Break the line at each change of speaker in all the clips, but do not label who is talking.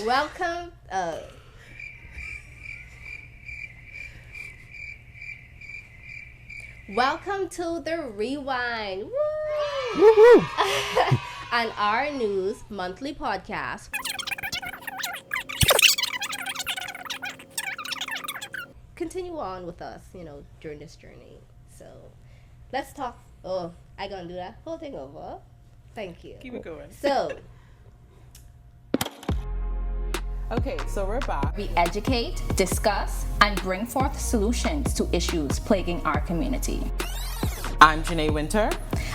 Welcome. Welcome to the Rewind. Woo!
Woohoo!
And our news monthly podcast. Continue on with us, during this journey. So let's talk. Oh, I gonna do that whole thing over. Thank you.
Keep it going.
So
Okay, so we're back.
We educate, discuss, and bring forth solutions to issues plaguing our community.
I'm Janae Winter.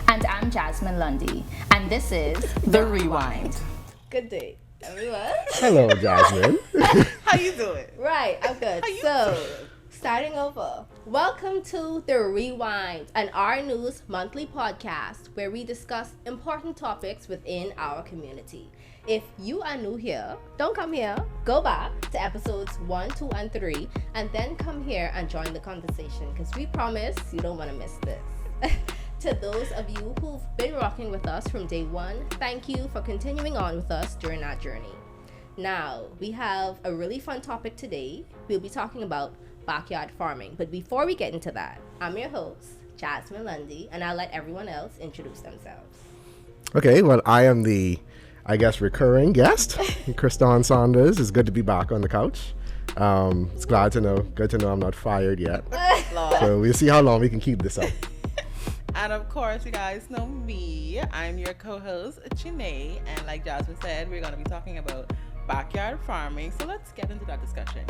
And I'm Jasmine Lundy, and this is
The Rewind.
good day, everyone.
Hello, Jasmine.
How you doing?
Right, I'm good.
you
So, starting over. Welcome to The Rewind, an Our News monthly podcast where we discuss important topics within our community. If you are new here, don't come here. Go back to episodes 1, 2, and 3, and then come here and join the conversation because we promise you don't want to miss this. To those of you who've been rocking with us from day one, thank you for continuing on with us during our journey. Now, we have a really fun topic today. We'll be talking about backyard farming. But before we get into that, I'm your host, Jasmine Lundy, and I'll let everyone else introduce themselves.
Okay, well, I am the, recurring guest. Kriston Saunders. It's good to be back on the couch. It's good to know I'm not fired yet. So we'll see how long we can keep this up.
And of course, you guys know me. I'm your co-host, Janae. And like Jasmine said, we're going to be talking about backyard farming. So let's get into that discussion.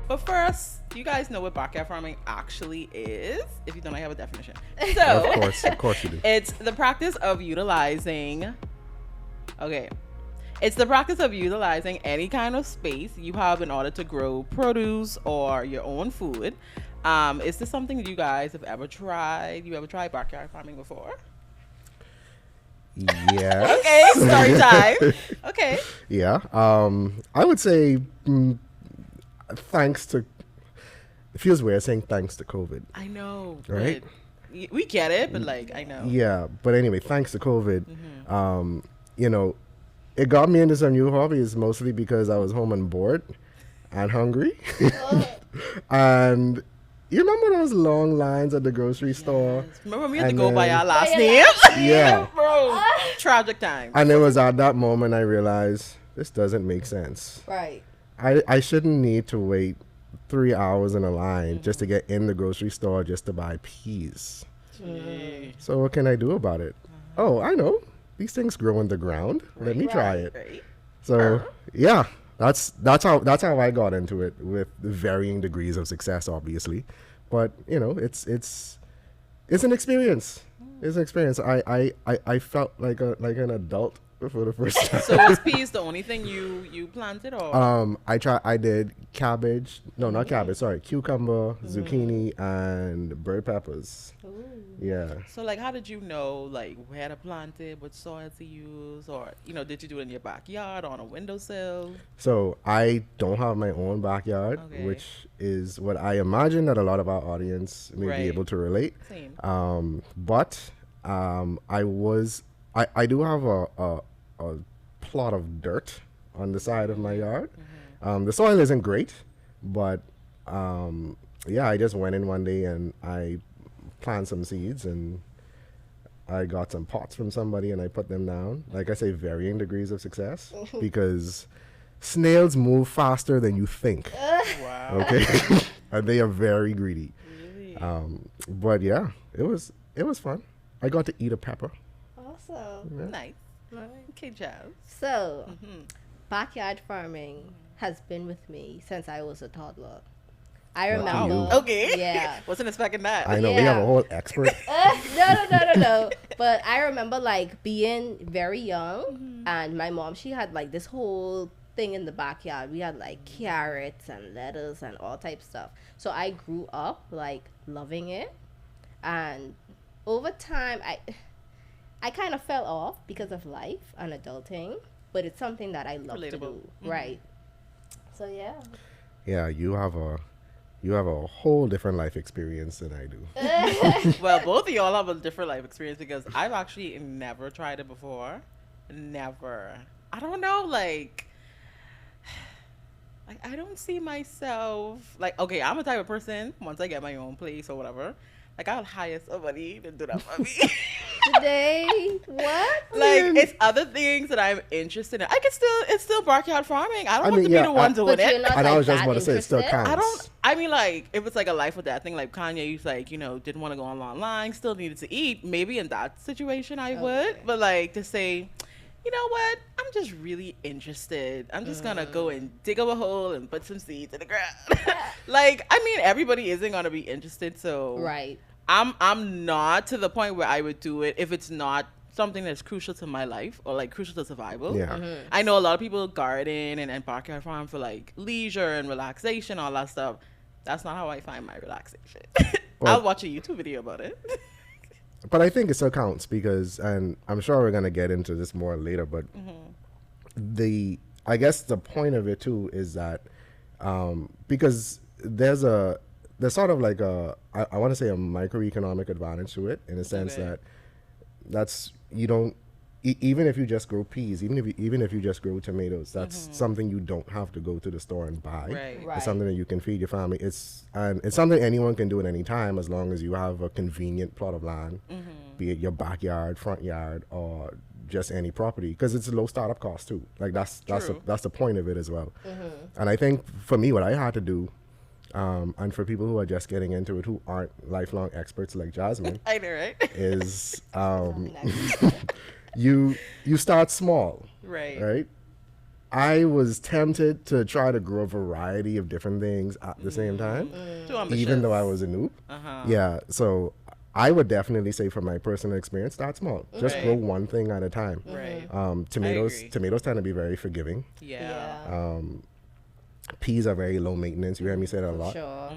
But first, you guys know what backyard farming actually is? If you don't, I have a definition. So,
Of course you do.
it's the practice of utilizing any kind of space you have in order to grow produce or your own food. Is this something you guys have ever tried? You ever tried backyard farming before?
Yes.
Okay, story time. Okay.
Yeah. I would say thanks to, it feels weird saying thanks to COVID.
I know.
Right?
But we get it, but I know.
Yeah, but anyway, thanks to COVID, it got me into some new hobbies, mostly because I was home and bored and hungry. And you remember those long lines at the grocery store?
Yes. Remember we had to
And
go by
then-
our last name?
Yeah.
Bro, tragic time.
And it was at that moment I realized this doesn't make sense.
Right.
I shouldn't need to wait 3 hours in a line just to get in the grocery store just to buy peas. So what can I do about it? Oh, I know. These things grow in the ground. Let me try it.
Right.
So yeah, that's how I got into it, with varying degrees of success, obviously. But it's an experience. It's an experience. I felt like an adult for the first time.
So was peas the only thing you planted, or?
I did cabbage. No, not cabbage. Sorry, cucumber, zucchini, and bird peppers.
Ooh.
Yeah.
So how did you know where to plant it, what soil to use, or did you do it in your backyard or on a windowsill?
So I don't have my own backyard,
Okay.
which is what I imagine that a lot of our audience may
Right.
be able to relate.
Same.
But I do have a plot of dirt on the side of my yard. The soil isn't great, but I just went in one day and I planted some seeds, and I got some pots from somebody and I put them down. Like I say, varying degrees of success, because snails move faster than you think.
Wow.
Okay. And they are very greedy.
Really?
But yeah, it was fun. I got to eat a pepper.
Awesome.
Nice. Okay, Jazz.
So, backyard farming has been with me since I was a toddler. I
Lucky
remember.
you.
Okay.
Yeah.
Wasn't expecting that.
I know we have
Yeah.
a whole expert.
No. But I remember being very young, and my mom, she had this whole thing in the backyard. We had carrots and lettuce and all types of stuff. So I grew up loving it, and over time I kind of fell off because of life and adulting, but it's something that I love to
Relatable.
do. Right. So yeah.
Yeah, you have a whole different life experience than I do.
Well, both of y'all have a different life experience, because I've actually never tried it before. Never. I don't know, like I don't see myself like, okay, I'm a type of person once I get my own place or whatever, like I'll hire somebody to do that for me.
Today, what?
Like it's other things that I'm interested in. It's still backyard farming. I don't
I
have
mean,
to be
yeah,
the one doing
But you're
it.
not
And I
like
was just
that
about to say it still
interested?
counts.
I mean, like, if it's like a life or death thing, like Kanye, he's like, didn't want to go online, still needed to eat. Maybe in that situation, I would.
Okay.
But like to say, you know what? I'm just really interested. I'm just gonna go and dig up a hole and put some seeds in the ground. Like, I mean, everybody isn't gonna be interested, so
Right.
I'm not to the point where I would do it if it's not something that's crucial to my life or like crucial to survival.
Yeah.
I know a lot of people garden and backyard farm for like leisure and relaxation, all that stuff. That's not how I find my relaxation. I'll watch a YouTube video about it.
But I think it still counts because, and I'm sure we're gonna get into this more later, but I guess the point of it too is that because there's sort of like I want to say a microeconomic advantage to it in a sense
Okay.
that's you don't even if you just grow peas, even if you just grow tomatoes, that's something you don't have to go to the store and buy.
Right.
Right.
It's something that you can feed your family. It's something anyone can do at any time as long as you have a convenient plot of land, be it your backyard, front yard, or just any property, because it's a low startup cost too. Like that's
True.
the point of it as well. And I think for me, what I had to do, and for people who are just getting into it who aren't lifelong experts like Jasmine,
I know, right?
is you start small,
Right.
right? I was tempted to try to grow a variety of different things at the same time,
Too ambitious.
even though I was a noob. Yeah, so I would definitely say from my personal experience, start small. Just
Right.
grow one thing at a time.
Right.
Tomatoes
agree.
tomatoes tend to be very forgiving.
Yeah.
Peas are very low maintenance. You hear me say that a lot.
Sure.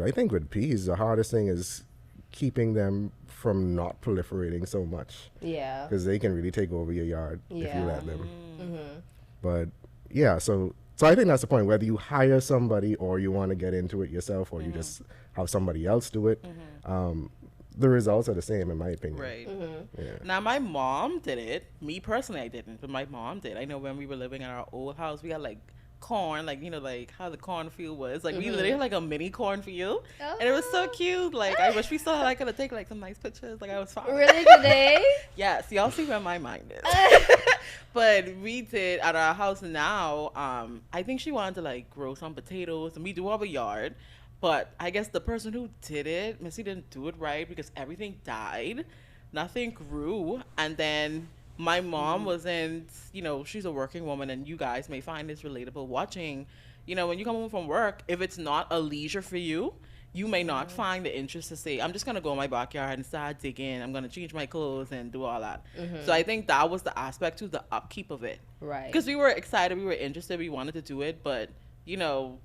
I think with peas, the hardest thing is keeping them from not proliferating so much,
Yeah.
because they can really take over your yard if you
Yeah.
let them. But yeah, so I think that's the point. Whether you hire somebody or you want to get into it yourself, or you just have somebody else do it, the results are the same in my opinion.
Right.
Yeah.
Now, my mom did it. Me personally, I didn't, but my mom did. I know when we were living in our old house, we had like corn, like like how the cornfield was. Like we literally had like a mini cornfield, and it was so cute. Like I wish we still had. I could have taken like some nice pictures. Like I was fine.
Really today?
Yes, y'all see where my mind is. But we did at our house now. I think she wanted to like grow some potatoes, and we do have a yard. But I guess the person who did it, Missy didn't do it right because everything died, nothing grew, and then my mom wasn't. She's a working woman, and you guys may find this relatable watching. When you come home from work, if it's not a leisure for you, you may not find the interest to say, I'm just going to go in my backyard and start digging. I'm going to change my clothes and do all that. So I think that was the aspect to the upkeep of it.
Right.
Because we were excited, we were interested, we wanted to do it, but,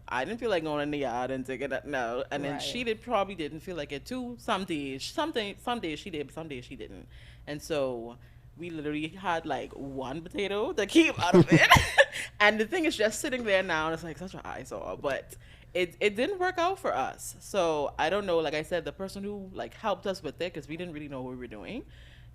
I didn't feel like going in the yard and digging it. No. And then
Right.
she probably didn't feel like it too. Some days she did, but some days she didn't. And so we literally had like one potato that came out of it. And the thing is just sitting there now, and it's like such an eyesore. But it didn't work out for us. So I don't know. Like I said, the person who like helped us with it, because we didn't really know what we were doing,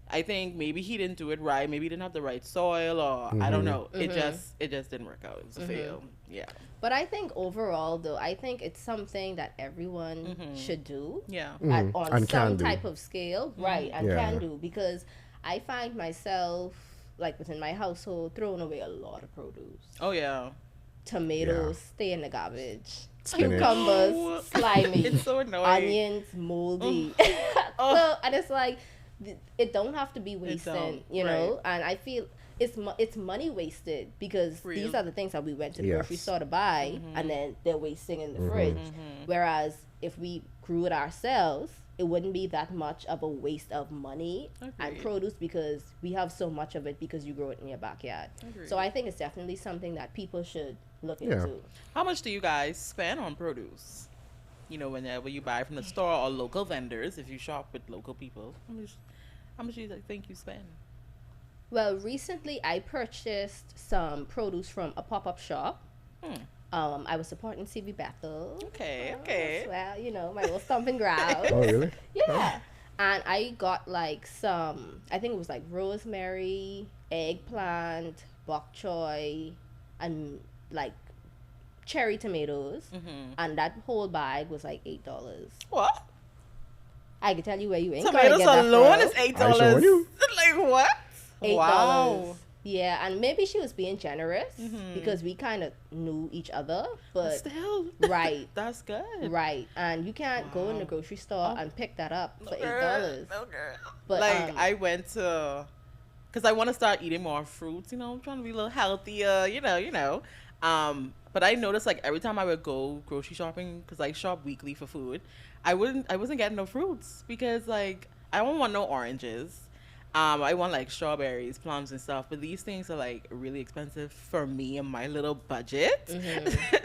I think maybe he didn't do it right. Maybe he didn't have the right soil, or I don't know. It just didn't work out. It was a fail. Yeah.
But I think overall, though, I think it's something that everyone should do.
Yeah.
On
And
some
can do.
type of scale, right? And
Yeah.
can do, because I find myself like within my household throwing away a lot of produce.
Oh yeah.
Tomatoes stay in the garbage.
Spinach.
Cucumbers slimy.
It's so annoying.
Onions moldy. So and it's like it don't have to be wasted,
don't,
you know. And I feel it's money wasted because
Real.
these are the things that we went to the
Yes.
grocery store to buy, and then they're wasting in the fridge. Whereas if we grew it ourselves, it wouldn't be that much of a waste of money and
Agreed.
produce because we have so much of it because you grow it in your backyard.
Agreed.
So I think it's definitely something that people should look
Yeah.
into.
How much do you guys spend on produce? Whenever you buy from the store or local vendors, if you shop with local people, how much do you think you spend?
Well, recently I purchased some produce from a pop-up shop. I was supporting CV Bethel.
Okay, okay.
Well, my little stomping ground.
Oh really?
Yeah. And I got like some, I think it was like rosemary, eggplant, bok choy, and like cherry tomatoes. And that whole bag was like $8.
What?
I can tell you where you ain't gonna
Tomatoes
get that
alone
from.
is $8.
I showing you.
Like what?
$8.
Wow.
Yeah, and maybe she was being generous because we kind of knew each other, but
Still.
right,
That's good.
right, and you can't go in the grocery store and pick that up for $8.
No, girl.
But
Like I went to, because I want to start eating more fruits. You know, I'm trying to be a little healthier. You know. But I noticed like every time I would go grocery shopping, because I shop weekly for food, I wasn't getting no fruits because like I don't want no oranges. I want like strawberries, plums, and stuff, but these things are like really expensive for me and my little budget.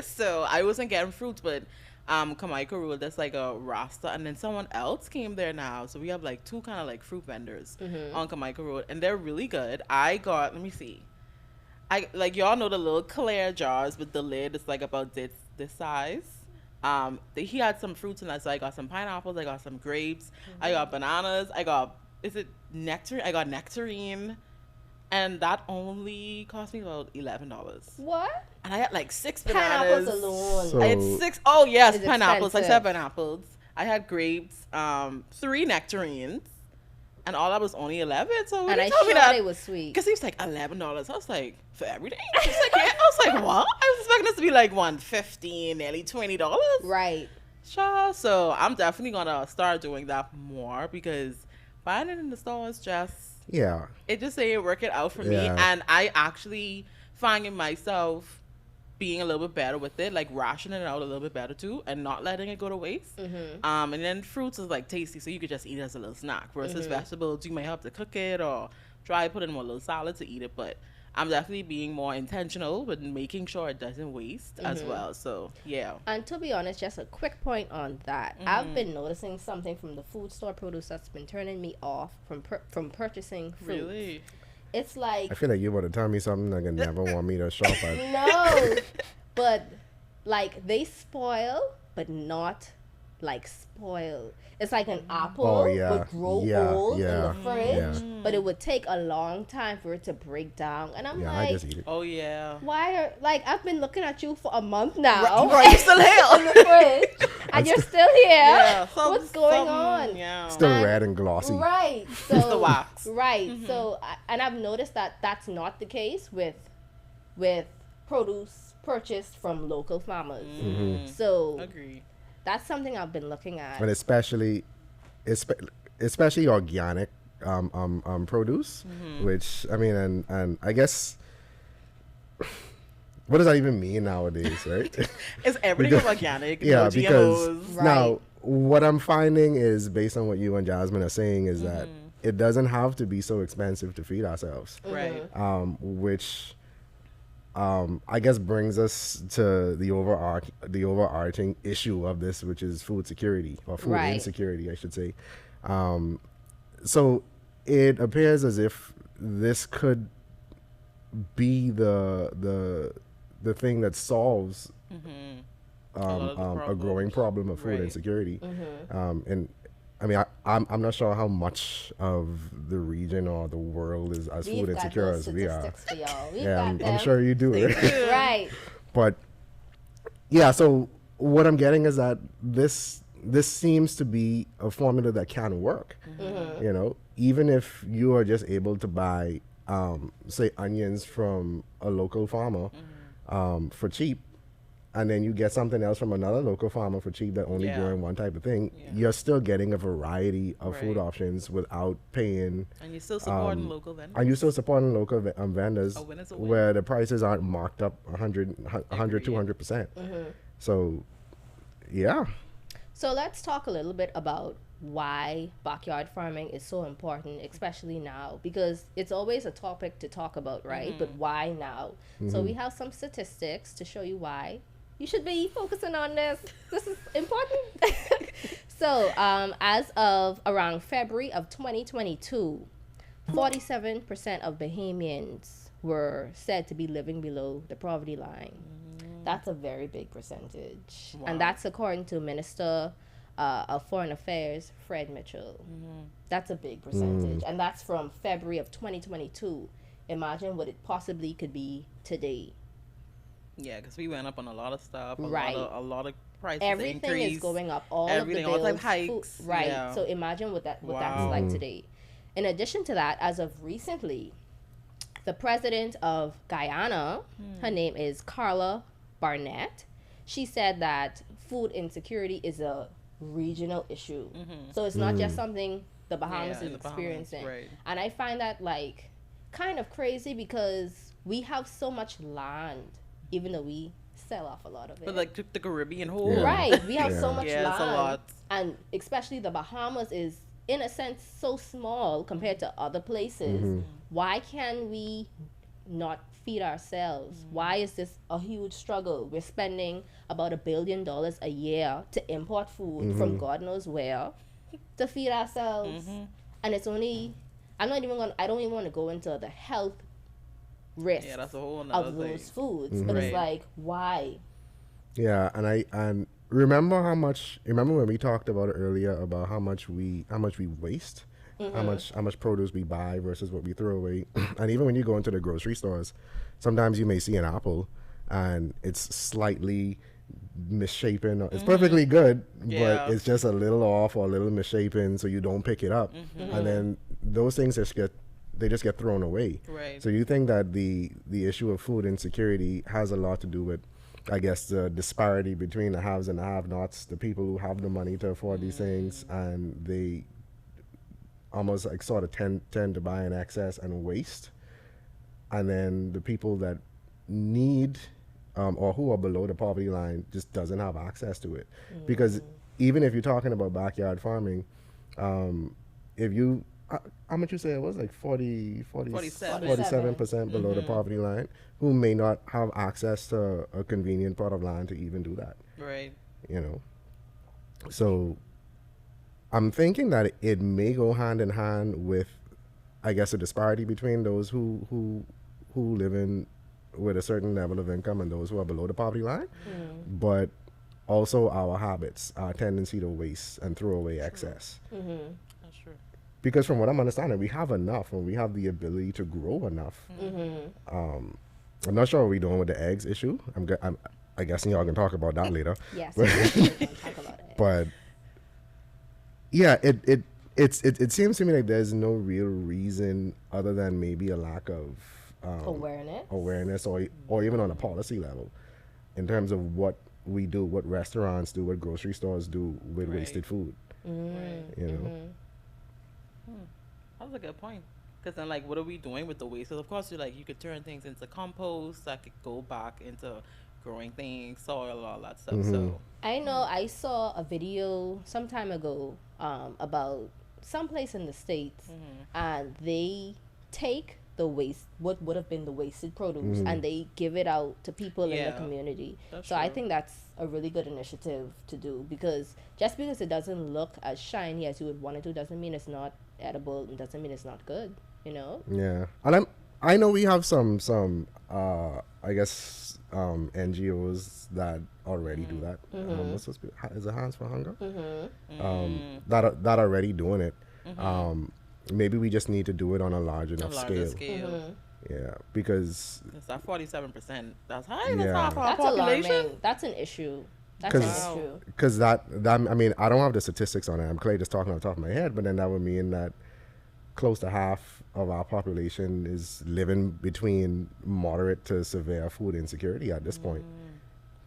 So I wasn't getting fruits, but Kamaika Road, that's like a Rasta, and then someone else came there now. So we have like two kind of like fruit vendors on Kamaika Road, and they're really good. I got, let me see. I like y'all know the little clear jars with the lid. It's like about this size. He had some fruits in that, so I got some pineapples, I got some grapes, I got bananas, I got nectarine? I got nectarine, and that only cost me about $11.
what?
And I had like 6
Pineapples
bananas.
alone.
So-
I had 6. Oh yes,
It's
pineapples. I
expensive.
said pineapples. I had grapes, 3 nectarines, and all that was only 11. So when
And
he
I
told me
sure
that,
they was sweet.
because he was like $11. I was like, for everything? He was like, yeah. I was like, what? I was expecting this to be like $115, nearly $20.
Right.
Sure. So I'm definitely gonna start doing that more because buying it in the stores
Yeah.
it just ain't working out for me.
Yeah.
And I actually finding myself being a little bit better with it, like rationing it out a little bit better too, and not letting it go to waste. And then fruits is like tasty, so you could just eat it as a little snack. Versus vegetables, you may have to cook it or try put in more little salad to eat it. But I'm definitely being more intentional with making sure it doesn't waste as well. So yeah.
And to be honest, just a quick point on that. I've been noticing something from the food store produce that's been turning me off from purchasing fruit.
Really?
It's like
I feel like you want to tell me something that you never want me to shop at.
no, but like they spoil, but not like spoil. It's like an apple
Oh, yeah.
would grow
Yeah,
old
yeah,
in the fridge,
yeah.
but it would take a long time for it to break down. And I'm
Yeah,
like,
I just eat it.
Oh yeah.
why are like I've been looking at you for a month now.
Right, you still
in
here?
the fridge, and you're still here.
Yeah.
What's going on?
Yeah.
Still
And-
red and glossy.
Right.
It's
So
the wax.
right. So and I've noticed that that's not the case with produce purchased from local farmers. So
Agree.
that's something I've been looking at.
And especially organic produce, which I mean, and I guess what does that even mean nowadays, right?
It's everything
Because-
organic.
yeah,
No
because
GMOs.
Right.
now what I'm finding is, based on what you and Jasmine are saying, is that it doesn't have to be so expensive to feed ourselves,
Right.
which I guess brings us to the overarching issue of this, which is food security, or food
Right.
insecurity, I should say. So it appears as if this could be the thing that solves
lot of the
a growing problem of food
Right.
insecurity. And I mean, I'm not sure how much of the region or the world is as
We've
food
got
insecure
those
as we are.
statistics for y'all. We've
Yeah,
got
I'm
them.
sure you do. Right?
Right.
But yeah, so what I'm getting is that this seems to be a formula that can work. You know, even if you are just able to buy, say, onions from a local farmer for cheap, and then you get something else from another local farmer for cheap that only
Yeah.
growing one type of thing,
Yeah.
you're still getting a variety of food
Right.
options without paying.
And you're still supporting local vendors.
And you're still supporting local vendors
A win is a win.
where the prices aren't marked up 100,
Agreed.
200%. So, yeah.
So let's talk a little bit about why backyard farming is so important, especially now, because it's always a topic to talk about, right? But why now? So we have some statistics to show you why you should be focusing on this. This is important. So as of around February of 2022, 47% of Bahamians were said to be living below the poverty line. That's a very big percentage.
Wow.
And that's according to Minister of Foreign Affairs, Fred Mitchell. That's a big percentage, and that's from February of 2022. Imagine what it possibly could be today.
Yeah, because we went up on a lot of stuff.
Right.
A lot of prices
Everything
increase.
is going up. All
Everything,
of the
all
bills,
type hikes.
right?
Yeah.
So imagine what that's
Wow.
like today. In addition to that, as of recently, the president of Guyana, her name is Carla Barnett. She said that food insecurity is a regional issue. So it's not just something the Bahamas
Yeah,
is
the Bahamas,
experiencing.
right.
And I find that like kind of crazy because we have so much land, even though we sell off a lot of it.
But like the Caribbean whole.
Yeah.
Right, we have so
Yeah.
much
Yeah,
land,
it's a lot.
and especially the Bahamas is in a sense so small compared to other places. Why can we not feed ourselves? Why is this a huge struggle? We're spending about $1 billion a year to import food from God knows where to feed ourselves, and it's only I don't even want to go into the health risks
Yeah, that's a whole nother
of
thing.
those foods, but it's
Right.
like why?
Yeah, and remember when we talked about it earlier about how much we waste, how much produce we buy versus what we throw away. And even when you go into the grocery stores, sometimes you may see an apple and it's slightly misshapen. It's perfectly good,
Yeah.
but it's just a little off or a little misshapen, so you don't pick it up. And then those things just get thrown away.
Right.
So you think that the issue of food insecurity has a lot to do with, I guess, the disparity between the haves and the have-nots, the people who have the money to afford these things, and they almost like sort of tend to buy in excess and waste, and then the people that need or who are below the poverty line just doesn't have access to it. Because even if you're talking about backyard farming, if you how much you say it was, like 47% below the poverty line, who may not have access to a convenient plot of land to even do that,
Right.
you know. So I'm thinking that it may go hand in hand with, I guess, a disparity between those who live in with a certain level of income and those who are below the poverty line, but also our habits, our tendency to waste and throw away excess.
That's true.
Because from what I'm understanding, we have enough and we have the ability to grow enough. I'm not sure what we're doing with the eggs issue. I guessing y'all can talk about that later.
Yes, we're gonna talk about it.
But yeah, it seems to me like there's no real reason other than maybe a lack of awareness or even on a policy level in terms of what we do, what restaurants do, what grocery stores do with
Right.
wasted food.
Right.
You know,
That's a good point. Because then, like, what are we doing with the waste? So, of course, you could turn things into compost. That could go back into growing things, soil, all that stuff. So,
I know I saw a video some time ago about someplace in the States, and they take the waste, what would have been the wasted produce, and they give it out to people in the
Yeah,
community.
that's
So I
true.
think that's a really good initiative to do, because just because it doesn't look as shiny as you would want it to doesn't mean it's not edible and doesn't mean it's not good, you know?
yeah. And I know we have some I guess NGOs that already do that. What's supposed to be, is it Hands for Hunger? That are already doing it. Maybe we just need to do it on a large enough
larger
scale.
scale.
Yeah, because
It's that 47%. That's high. That's
Yeah.
high for our
That's
population.
alarming. That's an issue. That's an
'Cause-
issue.
because that I mean, I don't have the statistics on it. I'm clearly just talking off the top of my head, but then that would mean that close to half of our population is living between moderate to severe food insecurity at this point.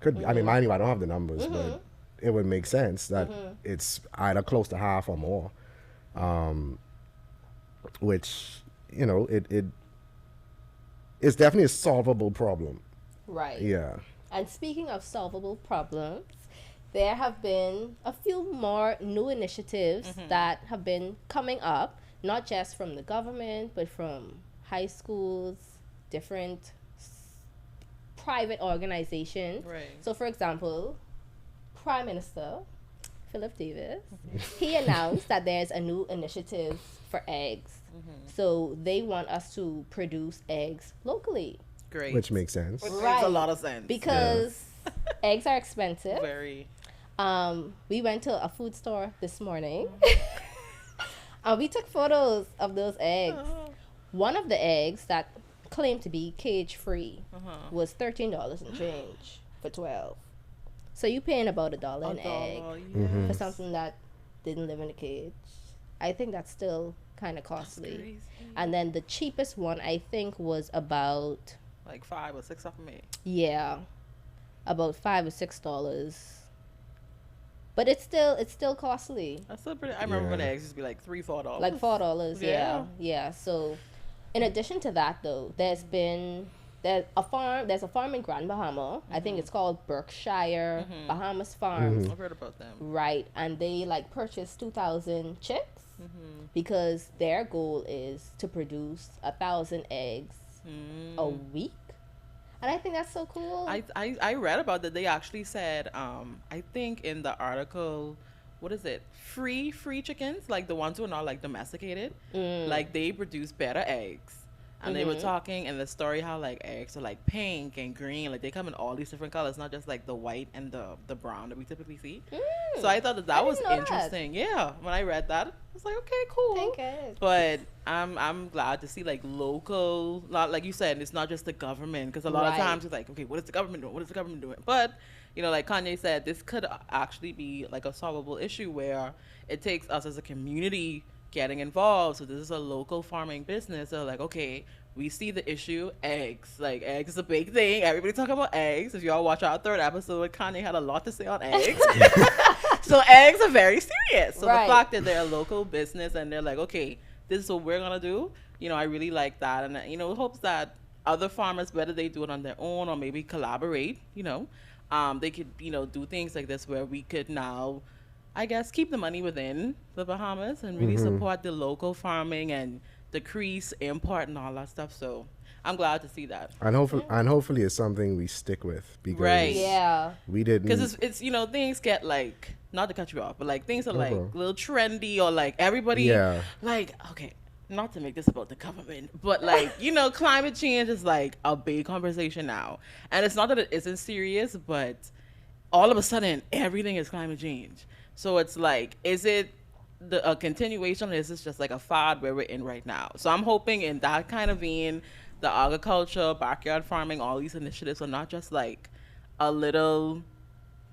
Could be. I mean, mind you, I don't have the numbers, but it would make sense that it's either close to half or more. Which, you know, it's definitely a solvable problem.
Right.
Yeah.
And speaking of solvable problems, there have been a few more new initiatives that have been coming up, not just from the government, but from high schools, different private organizations.
Right.
So, for example, Prime Minister Philip Davis, he announced that there's a new initiative for eggs. So they want us to produce eggs locally.
Great.
Which makes sense.
Which
Right.
makes a lot of sense.
Because eggs are expensive.
Very.
We went to a food store this morning. We took photos of those eggs. One of the eggs that claimed to be cage free was $13 and change for 12. So you paying about $1 an egg for something that didn't live in a cage. I think that's still kind of costly. And then the cheapest one I think was about
like $5 or $6 of me.
Yeah, about $5 or $6. But it's still costly.
That's still pretty. I remember when eggs used to be like $3, $4.
Like $4. Yeah. So, in addition to that, though, there's a farm in Grand Bahama. I think it's called Berkshire Bahamas Farms.
I've heard about them.
Right, and they like purchased 2,000 chicks because their goal is to produce 1,000 eggs a week. And I think that's so cool.
I read about that. They actually said, I think in the article, what is it? Free chickens, like the ones who are not like domesticated, like they produce better eggs. And they were talking in the story how like eggs are like pink and green, like they come in all these different colors, not just like the white and the brown that we typically see. So I thought that was interesting. Yeah, when I read that, I was like, okay, cool.
Thank you.
But I'm glad to see like local, not like you said, it's not just the government, because a lot of times it's like, okay, what is the government doing? What is the government doing? But you know, like Kanye said, this could actually be like a solvable issue where it takes us as a community getting involved. So this is a local farming business. So like, okay, we see the issue. Eggs, like eggs is a big thing. Everybody talking about eggs. If y'all watch our 3rd episode, Kanye had a lot to say on eggs. So eggs are very serious. So the fact that they're a local business and they're like, okay, this is what we're gonna do, you know, I really like that. And you know, hopes that other farmers, whether they do it on their own or maybe collaborate, you know, they could, you know, do things like this where we could now, I guess, keep the money within the Bahamas and really support the local farming and decrease import and all that stuff. So I'm glad to see that.
And hopefully it's something we stick with, because we didn't.
Because it's you know, things get like, not to cut you off, but like things are like a little trendy, or like everybody like, okay, not to make this about the government, but like, you know, climate change is like a big conversation now. And it's not that it isn't serious, but all of a sudden everything is climate change. So it's like, is it a continuation, or is this just like a fad where we're in right now? So I'm hoping in that kind of vein, the agriculture, backyard farming, all these initiatives are not just like a little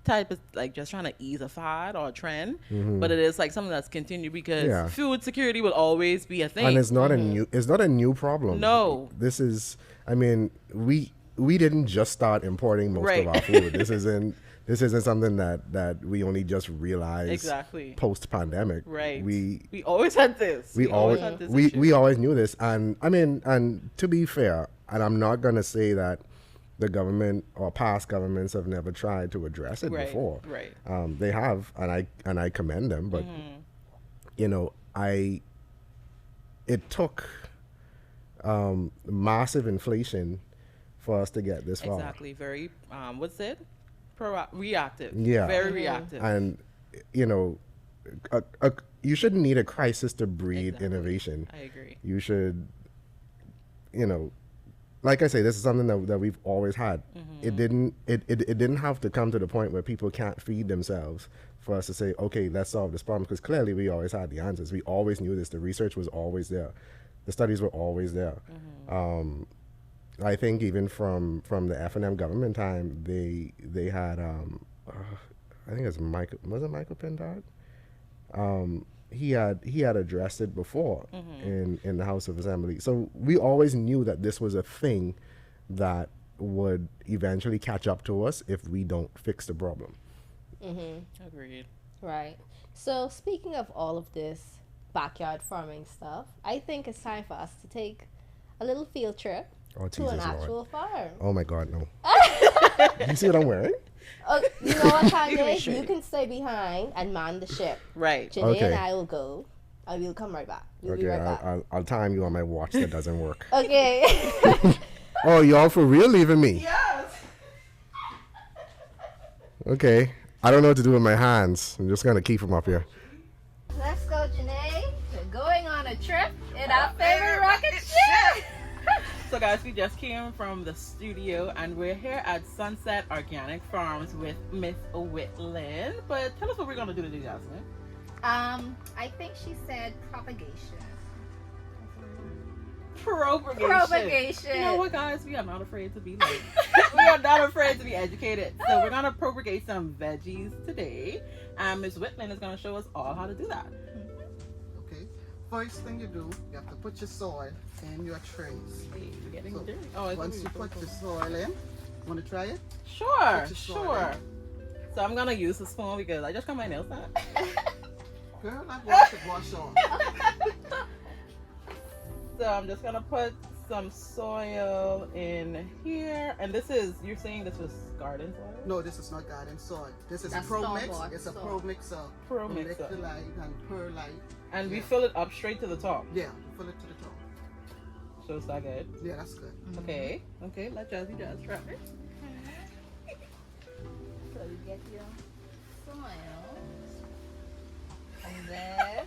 type of like just trying to ease a fad or a trend, but it is like something that's continued, because food security will always be a thing.
And it's not a new problem.
No.
This is, I mean, we didn't just start importing most of our food. This isn't something that we only just realized post pandemic.
Right. We always had this. We
always knew this. And I mean, and to be fair, and I'm not gonna say that the government or past governments have never tried to address it before.
Right.
They have, and I commend them. But you know, it took massive inflation for us to get this far.
Exactly. Very what's it? Reactive.
Yeah.
Very reactive.
And you know, you shouldn't need a crisis to breed innovation.
I agree.
You should, you know, like I say, this is something that we've always had. It didn't have to come to the point where people can't feed themselves for us to say, okay, let's solve this problem, because clearly we always had the answers. We always knew this. The research was always there. The studies were always there. I think even from the F&M government time, they had I think it's Michael Pindard? He had addressed it before in the House of Assembly. So we always knew that this was a thing that would eventually catch up to us if we don't fix the problem.
Agreed.
Right. So speaking of all of this backyard farming stuff, I think it's time for us to take a little field trip to an actual farm.
Oh my God, no. You see what I'm wearing?
You know what, Kanye? You can stay behind and man the ship.
Right.
Janae and I will go, and we'll come right back. We'll be right back.
I'll time you on my watch that doesn't work.
Okay.
Oh, y'all for real leaving me?
Yes.
Okay. I don't know what to do with my hands. I'm just going to keep them up here.
Let's go, Janae. We're going on a trip in our favorite rocket ship.
So guys, we just came from the studio and we're here at Sunset Organic Farms with Miss Whitlyn. But tell us what we're gonna do today, Jasmine.
I think she said propagation.
Propagation. You know what, guys? We are not afraid to be late. We are not afraid to be educated. So we're gonna propagate some veggies today, and Miss Whitlyn is gonna show us all how to do that.
Okay. First thing you do, you have to put your soil in your trays.
Hey, we're getting
So,
dirty. Oh,
once you put the soil in, want to try it?
Sure,
Put your soil
sure. So I'm gonna use the spoon because I just got my nails done.
Girl, I wash off.
So I'm just gonna put some soil in here, and this is, you're saying this was garden soil?
No, this is not garden soil. This is
That's
pro mix.
store-bought
It's a
soil.
pro mixer.
Pro mixer.
Electrolyte and perlite.
And we
Yeah.
fill it up straight to the top.
Yeah, you fill it to the top.
So is that good?
Yeah, that's good.
Okay, okay, let Jazzy Jazz try it.
So you get your soil, and then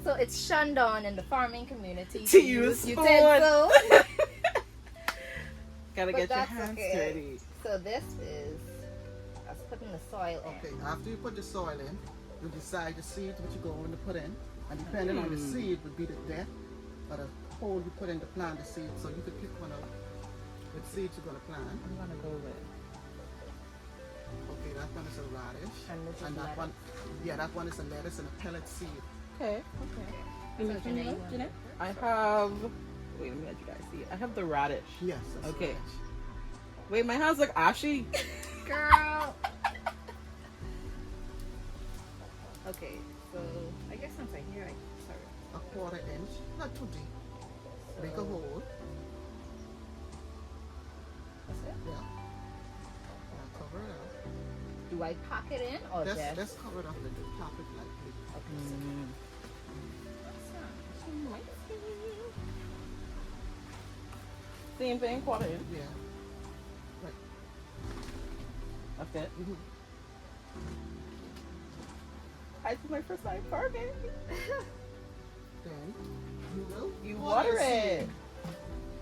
so it's shunned on in the farming community
To use
utensils.
Gotta
But
get your
that's
hands
okay.
dirty.
So this is us putting the soil in.
Okay, after you put the soil in, you decide the seed which you're going to put in. And depending on the seed would be the depth or the hole you put in to plant the seed. So you could pick one out with seeds you're going to plant.
I'm gonna go with.
Okay, that one is a radish.
And this is
that
lettuce.
one, yeah, that one is a lettuce and a pellet seed.
Okay, okay.
So Janae, you want
I have. Wait, let me let you guys see it. I have the radish.
Yes, that's
Okay.
radish.
Wait, my hands look ashy.
girl. Okay, so I guess since I'm here, sorry.
A quarter inch, not too deep. Make a hole.
That's it.
Yeah. Now cover it up.
Do I pack it in or just?
Let's cover it up and top it lightly.
Mm. Same thing, quarter in.
Yeah. Right.
That's it.
Mhm.
I see my first time farming.
Then you will
You water
the
it.
seed.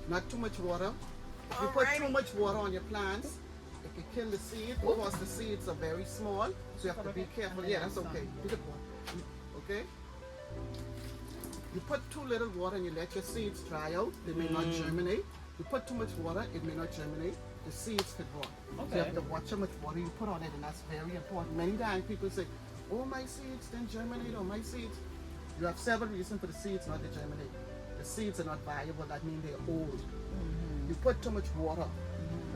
Not too much water. If you put too much water on your plants, it can kill the seed because the seeds are very small. So you have to be careful. Yeah, that's okay. You could okay? You put too little water and you let your seeds dry out, they may not germinate. You put too much water, it may not germinate. The seeds could rot. So you have to watch how much water you put on it, and that's very important. Many times people say, oh, my seeds didn't germinate, or my seeds. You have several reasons for the seeds not to germinate. The seeds are not viable, that means they're old. You put too much water,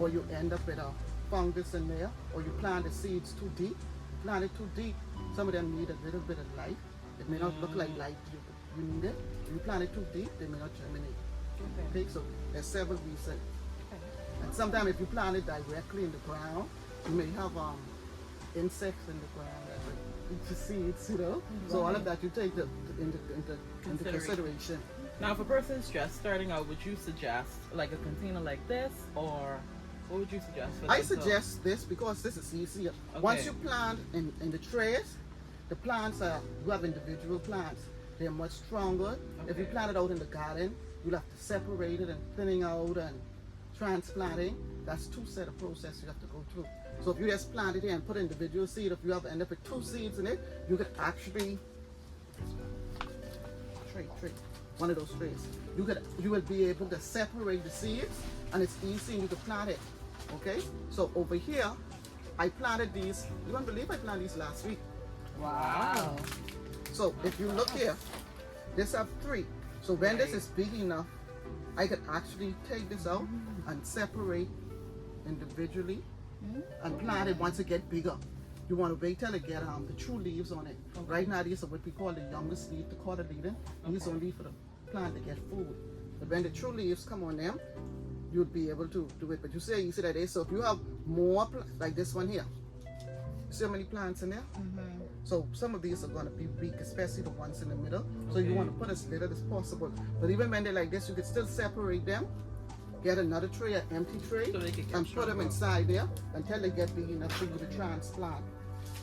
or you end up with a fungus in there, or you plant the seeds too deep. Plant it too deep, some of them need a little bit of light. It may not look like light you need it. If you plant it too deep, they may not germinate. Okay, so there's several reasons. And sometimes if you plant it directly in the ground, you may have insects in the ground that will eat the seeds, you know. So all of that you take into consideration.
Now, if a person's just starting out, would you suggest like a container like this, or what would you suggest for
I
them?
suggest this because this is easier.
Okay.
Once you plant in the trays, the plants you have individual plants. They're much stronger. If you
Okay.
plant it out in the garden, you'll have to separate it and thinning out and transplanting. That's two set of process you have to go through. So if you just plant it here and put individual seed, if you have end up with two seeds in it, you could actually one of those trays. You will be able to separate the seeds, and it's easy and you can plant it. Okay? So over here, I planted these. You won't believe I planted these last week.
Wow.
So if you look here, this have 3. So when this is big enough, I could actually take this out and separate individually and plant it once it get bigger. You want to wait till it get the true leaves on it. Right now these are what we call the youngest leaf, the quarter leader. These only for the plant to get food. But when the true leaves come on them, you'll be able to do it. But you see that there. So if you have more like this one here, see how many plants in there? So some of these are going to be weak, especially the ones in the middle. So you want to put as little as possible. But even when they're like this, you can still separate them. Get another tray, an empty tray,
So they can get
and put them
stronger.
inside there until they get big enough for you to transplant.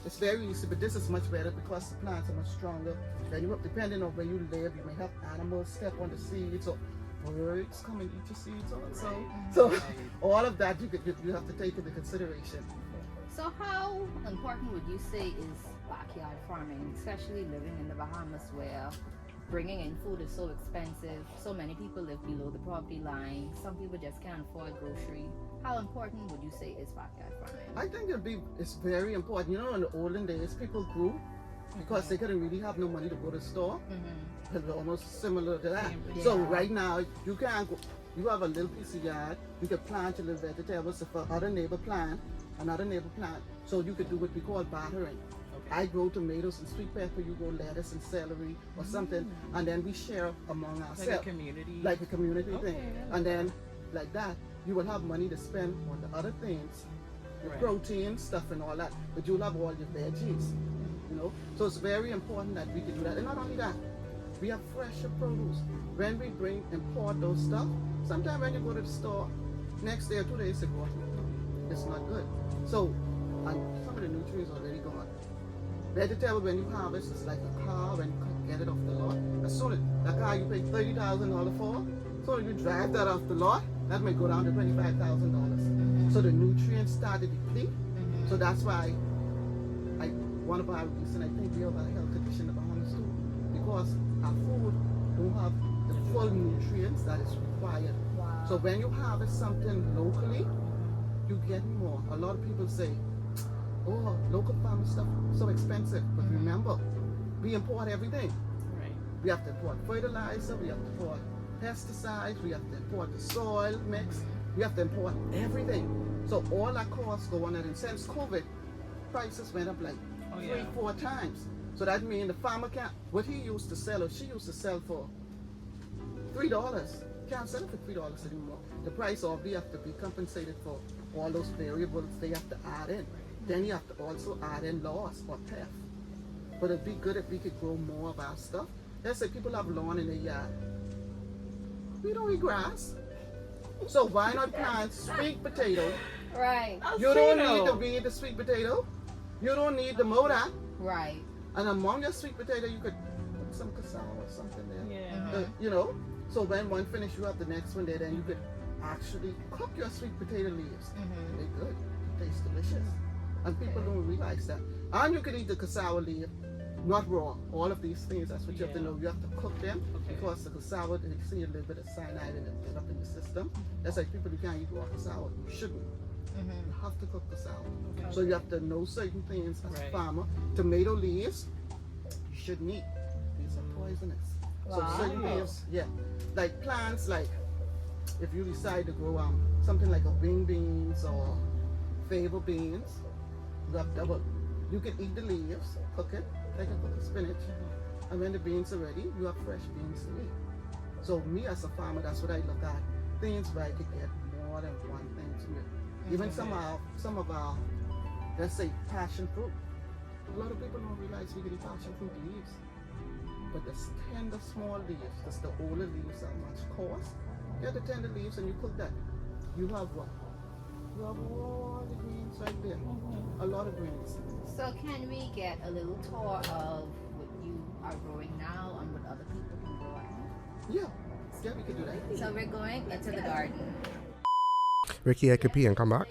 It's very easy, but this is much better because the plants are much stronger. When you, depending on where you live, you may have animals step on the seeds or birds come and eat your seeds also. So all of that you have to take into consideration.
So how important would you say is backyard farming, especially living in the Bahamas where bringing in food is so expensive, so many people live below the poverty line, some people just can't afford grocery. How important would you say is backyard farming?
I think it's very important. You know, in the olden days, people grew because they couldn't really have no money to go to the store. It's almost similar to that.
Yeah.
So right now, you can't go. You have a little piece of yard. You can plant your little vegetables. If another neighbor plant, so you could do what we call bartering. I grow tomatoes and sweet pepper, you grow lettuce and celery or something, and then we share among ourselves.
Like a community.
Like a community thing. And then, like that, you will have money to spend on the other things, your protein, stuff and all that, but you'll have all your veggies, you know? So it's very important that we can do that. And not only that, we have fresher produce. When we import those stuff, sometimes when you go to the store, next day or 2 days ago, it's not good. So, and some of the nutrients are already gone. Vegetable, when you harvest, it's like a car when you get it off the lot. As soon as that car you pay $30,000 for, so if you drive that off the lot, that may go down to $25,000. So the nutrients start to deplete. So that's why one of our reasons I think we have a health condition in the Bahamas too, because our food don't have the full nutrients that is required.
Wow.
So when you harvest something locally, you get more. A lot of people say, oh, local farm stuff so expensive. But remember, we import everything.
Right.
We have to import fertilizer, we have to import pesticides, we have to import the soil mix, we have to import everything. So all our costs go on, and since COVID, prices went up like 3-4 times. So that means the farmer can't, what he used to sell or she used to sell for $3, can't sell it for $3 anymore. The price of we have to be compensated for all those variables they have to add in. Then you have to also add in loss or theft. But it'd be good if we could grow more of our stuff. Let's say people have lawn in their yard. We don't eat grass. So why not plant sweet potato?
Right.
You don't need to weed the sweet potato. You don't need the motor.
Right.
And among your sweet potato, you could put some cassava or something there.
Yeah.
You know, so when one finish, you have the next one there. Then you could actually cook your sweet potato leaves. They're good. It tastes delicious. And people don't realize that. And you can eat the cassava leaf, not raw. All of these things, that's what you have to know. You have to cook them because the cassava, they see a little bit of cyanide in it up in the system. That's like people who can't eat raw cassava. You shouldn't. You have to cook cassava. So you have to know certain things as a farmer. Tomato leaves, you shouldn't eat. These are poisonous. So certain leaves, like plants, like if you decide to grow something like a wing beans or fava beans, you have double. You can eat the leaves, cook it, like a cook of spinach, and when the beans are ready, you have fresh beans to eat. So me as a farmer, that's what I look at. Things where I could get more than one thing to it. Even some of our, let's say, passion fruit. A lot of people don't realize we can eat passion fruit leaves. But the tender small leaves, that's the older leaves are much coarse. Get the tender leaves and you cook that. You have what? You have all the greens right there. A lot of greens.
So can we get a little tour of what you are growing now and what other people can grow at home?
Yeah, we could do that.
So we're going into the garden.
Ricky, I could pee and come back.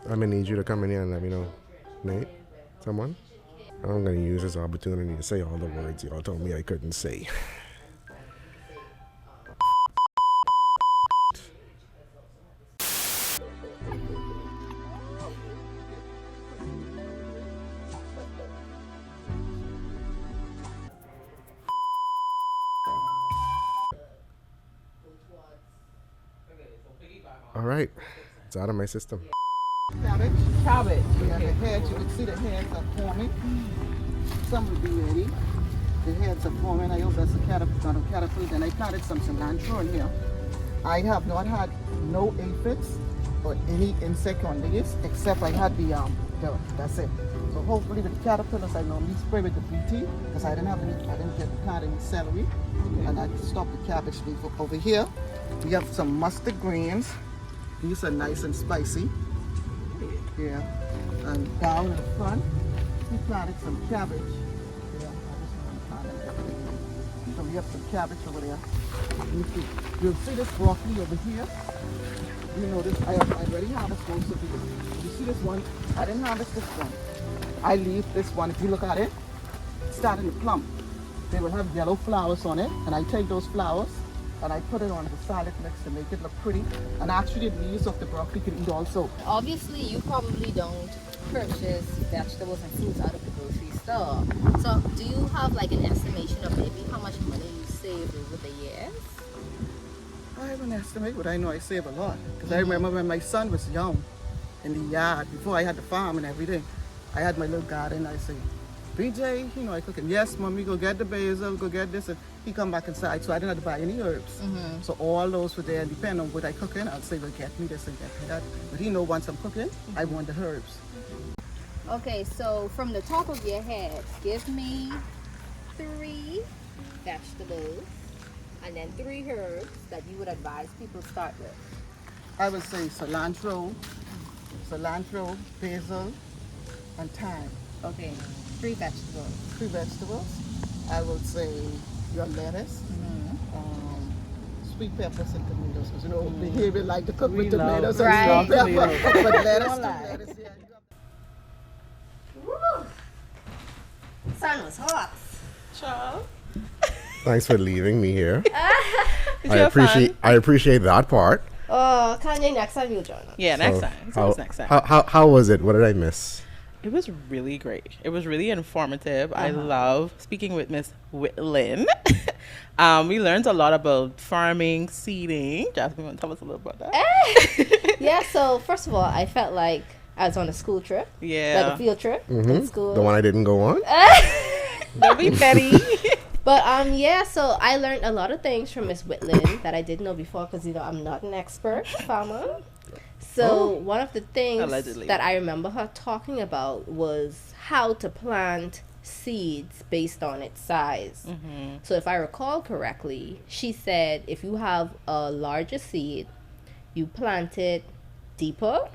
I'm gonna need you to come in here and let me know. Nate? Someone? I'm gonna use this opportunity to say all the words y'all told me I couldn't say. All right, it's out of my system.
Cabbage.
Cabbage.
Yeah, the heads, you can see the heads are forming. Some will be ready. The heads are forming. I hope that's a caterpillar. Then I planted some cilantro in here. I have not had no aphids or any insect on these, except I had that's it. So hopefully with the caterpillars, I normally spray with the BT because I didn't get to plant any celery. And I stopped the cabbage leaf over here. We have some mustard greens. These are nice and spicy. here. And down in front, we planted some cabbage. Yeah, I just want to plant it. So we have some cabbage over there. You'll see this broccoli over here. You notice I already harvested most of these. You see this one? I didn't harvest this one. I leave this one. If you look at it, it's starting to plump. They will have yellow flowers on it, and I take those flowers and I put it on the salad mix to make it look pretty. And actually, the leaves of the broccoli can eat also.
Obviously, you probably don't purchase vegetables and fruits out of the grocery store. So, do you have like an estimation of maybe how much money you saved over the years?
I have an estimate, but I know I save a lot. Because I remember when my son was young, in the yard, before I had the farm and everything, I had my little garden. I say, BJ, I cooking. Yes, mommy, go get the basil, go get this. And he come back inside, so I didn't have to buy any herbs. So all those were there, and depending on what I cooking, I'll say, well, get me this and get me that. But he know once I'm cooking, I want the herbs.
Okay, so from the top of your head, give me 3 vegetables and then 3 herbs that you would advise people start with.
I would say cilantro, basil, and thyme.
Okay, 3 vegetables.
3 vegetables. I would say your lettuce, sweet peppers and tomatoes. Because the here like to cook
We
with tomatoes
love
and sweet
tomatoes.
pepper. But lettuce,
Don't lie.
lettuce, yeah.
Woo. Sun was hot.
Child.
Thanks for leaving me here.
Did you have fun?
I appreciate that part.
Oh, Kanye, next time you'll join us.
Yeah, next
So,
time. It's always next time.
How was it? What did I miss?
It was really great. It was really informative. I love speaking with Miss Whitlyn. We learned a lot about farming, seeding. Jasmine, want to tell us a little about that?
Yeah, so first of all, I felt like I was on a school trip.
Yeah.
Like a field trip in school.
The one I didn't go on?
Don't be petty.
But yeah, so I learned a lot of things from Miss Whitlyn that I didn't know before because I'm not an expert farmer. So one of the things
Allegedly.
that I remember her talking about was how to plant seeds based on its size. So if I recall correctly, she said if you have a larger seed, you plant it deeper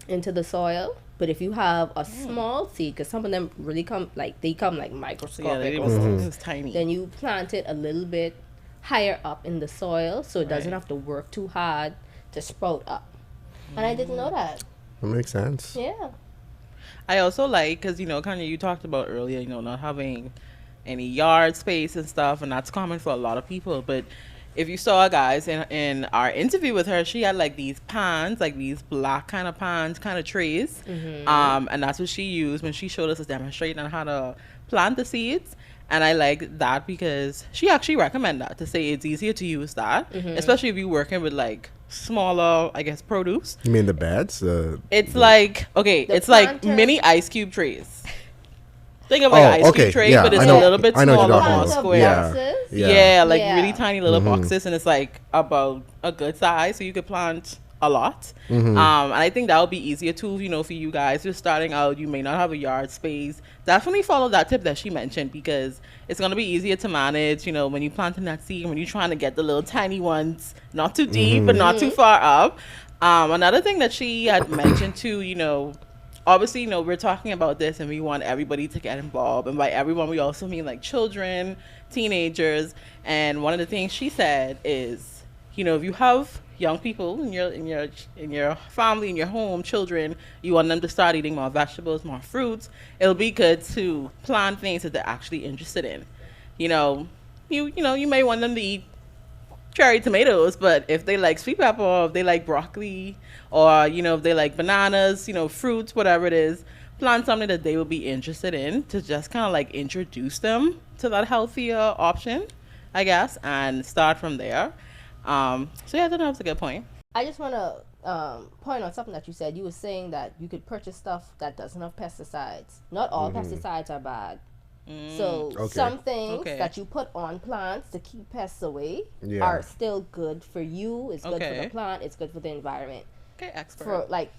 into the soil. But if you have a small seed, because some of them really come like microscopic,
It
almost,
was tiny.
then you plant it a little bit higher up in the soil so it doesn't have to work too hard to sprout up. And I didn't know that.
That makes sense.
Yeah.
I also like, because, Kanye, you talked about earlier, not having any yard space and stuff, and that's common for a lot of people. But if you saw, guys, in our interview with her, she had like these pans, like these black kind of pans, kind of trays. And that's what she used when she showed us a demonstration on how to plant the seeds. And I like that because she actually recommended that, to say it's easier to use that, especially if you're working with like smaller, I guess, produce.
You mean the beds?
It's like, okay,
The
it's like
planter.
mini ice cube trays. Think of like an ice
okay,
cube tray,
yeah,
but it's
I
a
know-
little bit
I know what
smaller,
you're talking
more
about.
square.
Yeah.
Boxes.
Yeah, like
Yeah.
really tiny little boxes, and it's like about a good size, so you could plant a lot. And I think that would be easier too, for you guys just starting out. You may not have a yard space. Definitely follow that tip that she mentioned, because it's gonna be easier to manage. When you planting that seed, when you're trying to get the little tiny ones, not too deep but not too far up. Another thing that she had mentioned too, obviously, we're talking about this and we want everybody to get involved. And by everyone, we also mean like children, teenagers. And one of the things she said is, if you have young people in your family, in your home, children, you want them to start eating more vegetables, more fruits, it'll be good to plant things that they're actually interested in. You may want them to eat cherry tomatoes, but if they like sweet pepper, or if they like broccoli, or if they like bananas, fruits, whatever it is, plant something that they will be interested in, to just kind of like introduce them to that healthier option, I guess, and start from there. So yeah, I think that's a good point.
I just want to point on something that you said. You were saying that you could purchase stuff that doesn't have pesticides. Not all pesticides are bad. So
Okay.
some things
Okay.
that you put on plants to keep pests away
Yeah.
are still good for you. It's good for
Okay.
the plant. It's good for the environment.
Okay, expert.
For
Right,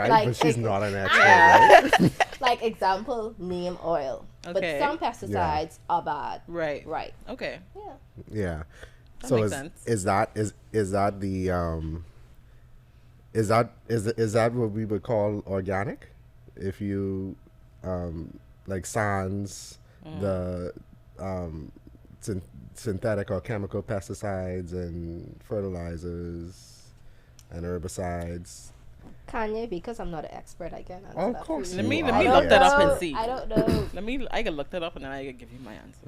Like,
but she's
it-
not an expert, right?
like example, neem oil.
Okay.
But some pesticides are bad.
Right.
Right.
Okay.
Yeah.
Yeah.
That
So
makes
is
sense.
is that the is that what we would call organic? If you like sans the synthetic or chemical pesticides and fertilizers and herbicides.
Kanye, because I'm not an expert, I can't answer
Of
that
course
for
Let
you.
me
you
let
are
me
the
look that up
expert.
and see.
I don't know.
I can look that up and then I can give you my answer.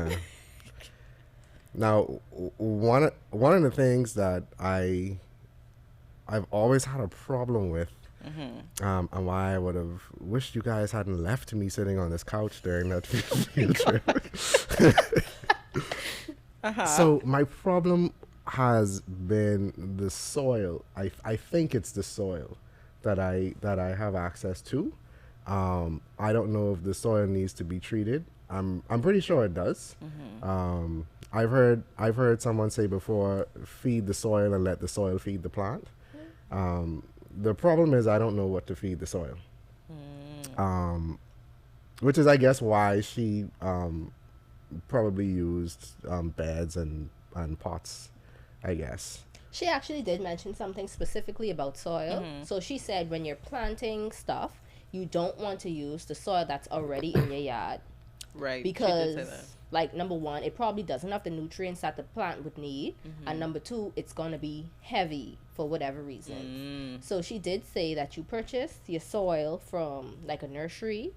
Yeah. Now, one of the things that I've always had a problem with, and why I would have wished you guys hadn't left me sitting on this couch during that field trip. So my problem has been the soil. I think it's the soil that I have access to. I don't know if the soil needs to be treated. I'm pretty sure it does. I've heard someone say before, feed the soil and let the soil feed the plant. The problem is I don't know what to feed the soil. Which is, I guess, why she probably used beds and pots, I guess.
She actually did mention something specifically about soil. So she said when you're planting stuff, you don't want to use the soil that's already in your yard.
Right.
Because,
she did say that.
like, number one, it probably doesn't have the nutrients that the plant would need. And number two, it's going to be heavy for whatever reason. So she did say that you purchase your soil from, like, a nursery.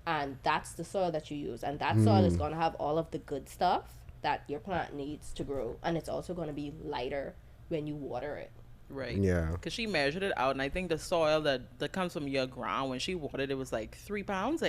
And that's the soil that you use. And that soil is going to have all of the good stuff that your plant needs to grow. And it's also going to be lighter when you water it.
Right.
Yeah.
Because she measured it out, and I think the soil that comes from your ground, when she watered it, was like 3 pounds,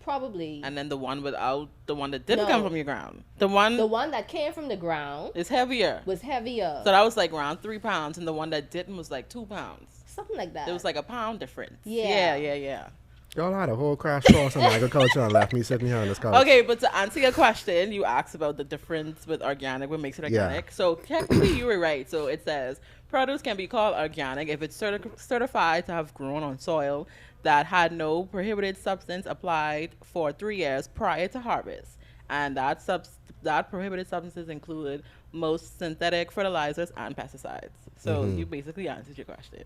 Probably.
And then the one that didn't
No.
come from your ground, the one
that came from the ground
is heavier.
was heavier.
So that was like around 3 pounds, and the one that didn't was like 2 pounds.
Something like that.
It was like a pound difference.
Yeah.
Yeah.
Y'all had a whole crash course on agriculture and left me sitting here on this couch.
Okay, but to answer your question, you asked about the difference with organic, what makes it
Yeah.
organic. So technically, you were right. So it says produce can be called organic if it's certified to have grown on soil that had no prohibited substance applied for 3 years prior to harvest, and that prohibited substances included most synthetic fertilizers and pesticides. So you basically answered your question.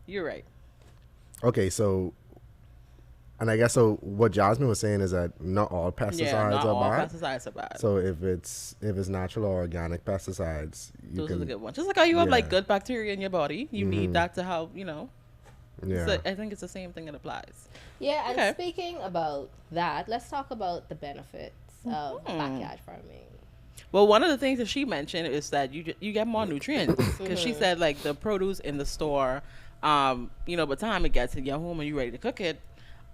You're right.
Okay, so, and I guess so. What Jasmine was saying is that not all pesticides
Yeah, not
are
all
bad.
pesticides are bad.
So if it's natural or organic pesticides, you
Those
can.
are the good ones. Just like how you have like
Yeah.
good bacteria in your body, you need that to help.
Yeah.
So I think it's the same thing that applies.
Yeah, and
Okay.
speaking about that, let's talk about the benefits of backyard farming.
Well, one of the things that she mentioned is that you get more nutrients because she said like the produce in the store, by the time it gets in your home and you're ready to cook it,